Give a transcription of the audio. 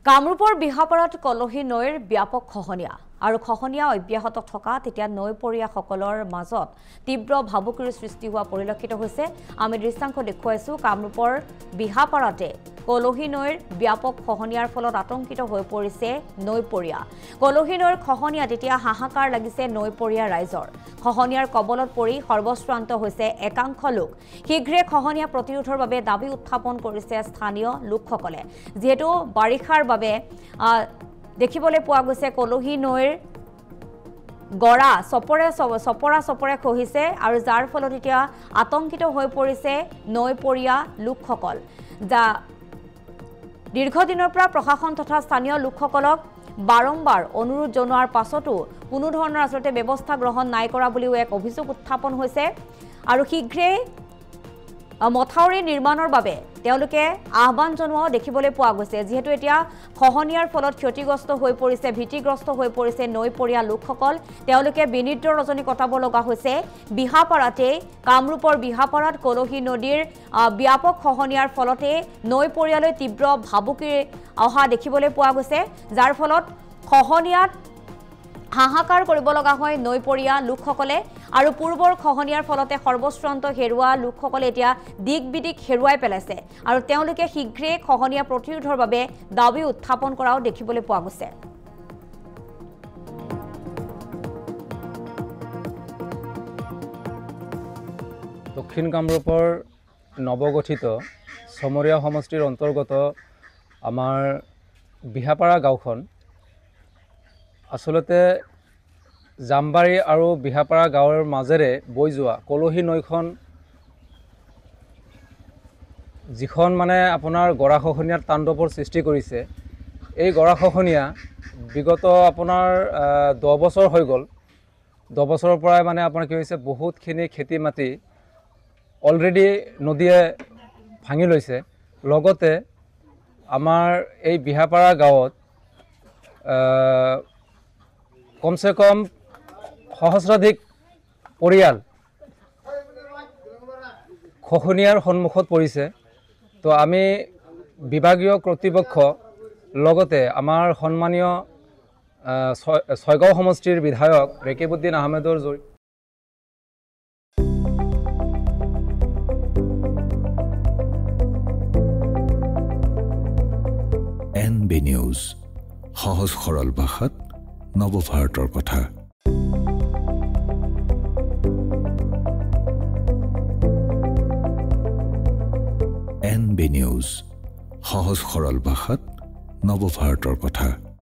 কামৰূপৰ বিহাপাৰাত কলহী নৈৰ ব্যাপক খহনীয়া আৰু খহনীয়া অব্যাহত থকা তেতিয়া নৈপৰীয়াসকলৰ মাজত তীব্ৰ ভাবুকিৰ সৃষ্টি হোৱা পৰিলক্ষিত হৈছে। আমি দৃশ্যাংশ দেখুৱাইছো কামৰূপৰ বিহাপাৰাতে কলহী নৈৰ ব্যাপক খহনীয়াৰ ফলত আতংকিত হৈ পৰিছে নৈপৰীয়া। কলহী নৈৰ খহনীয়াত এতিয়া হাহাকাৰ লাগিছে নৈপৰীয়া ৰাইজৰ। খহনীয়াৰ কবলত পৰি সৰ্বশ্ৰান্ত হৈছে একাংশ লোক। শীঘ্ৰে খহনীয়া প্ৰতিৰোধৰ বাবে দাবী উত্থাপন কৰিছে স্থানীয় লোকসকলে। যেহেতু বাৰিষাৰ বাবে দেখিবলৈ পোৱা গৈছে কলহী নৈৰ গৰা চপৰা খহিছে আৰু যাৰ ফলত এতিয়া আতংকিত হৈ পৰিছে নৈপৰীয়া লোকসকল। যা দীৰ্ঘদিনৰ পৰা প্ৰশাসন তথা স্থানীয় লোকসকলক বাৰম্বাৰ অনুৰোধ জনোৱাৰ পাছতো কোনো ধৰণৰ আচলতে ব্যৱস্থা গ্ৰহণ নাই কৰা বুলিও এক অভিযোগ উত্থাপন হৈছে আৰু শীঘ্ৰে মথাউৰি নিৰ্মাণৰ বাবে তেওঁলোকে আহ্বান জনোৱাও দেখিবলৈ পোৱা গৈছে। যেহেতু এতিয়া খহনীয়াৰ ফলত ক্ষতিগ্ৰস্ত হৈ পৰিছে ভীতিগ্ৰস্ত হৈ পৰিছে নৈপৰীয়া লোকসকল, তেওঁলোকে বিনিদ্ৰ ৰজনী কটাব লগা হৈছে। বিহাপাৰাতে কামৰূপৰ বিহাপাৰাত কলহী নদীৰ ব্যাপক খহনীয়াৰ ফলতে নৈপৰীয়ালৈ তীব্ৰ ভাবুকি অহা দেখিবলৈ পোৱা গৈছে, যাৰ ফলত খহনীয়াত হাহাকাৰ কৰিব লগা হয় নৈপৰীয়া লোকসকলে আৰু পূৰ্বৰ খহনীয়াৰ ফলতে সৰ্বশ্ৰান্ত হেৰুৱা লোকসকলে এতিয়া দিক বিদিক হেৰুৱাই পেলাইছে আৰু তেওঁলোকে শীঘ্ৰে খহনীয়া প্ৰতিৰোধৰ বাবে দাবী উত্থাপন কৰাও দেখিবলৈ পোৱা গৈছে। দক্ষিণ কামৰূপৰ নৱগঠিত চমৰীয়া সমষ্টিৰ অন্তৰ্গত আমাৰ বিহাপাৰা গাঁওখন আচলতে জামবাৰী আৰু বিহাপাৰা গাঁৱৰ মাজেৰে বৈ যোৱা কলহী নৈখন যিখন মানে আপোনাৰ গৰাখহনীয়াৰ তাণ্ডৱৰ সৃষ্টি কৰিছে। এই গৰাখহনীয়া বিগত আপোনাৰ 10 বছৰ হৈ গ'ল। 10 বছৰৰ পৰাই মানে আপোনাৰ কি হৈছে বহুতখিনি খেতি মাটি অলৰেডি নদীয়ে ভাঙি লৈছে। লগতে আমাৰ এই বিহাপাৰা গাঁৱত কমসে কম সহস্ৰাধিক পৰিয়াল খহনীয়াৰ সন্মুখত পৰিছে। তো আমি বিভাগীয় কৰ্তৃপক্ষ লগতে আমাৰ সন্মানীয় ছয়গাঁও সমষ্টিৰ বিধায়ক ৰেকিবউদ্দিন আহমেদৰ জৰিয়তে NB নিউজ সহজ সৰল ভাষাত নৱভাৰতৰ কথা। NB নিউজ সহজ সৰল ভাষাত নৱভাৰতৰ কথা।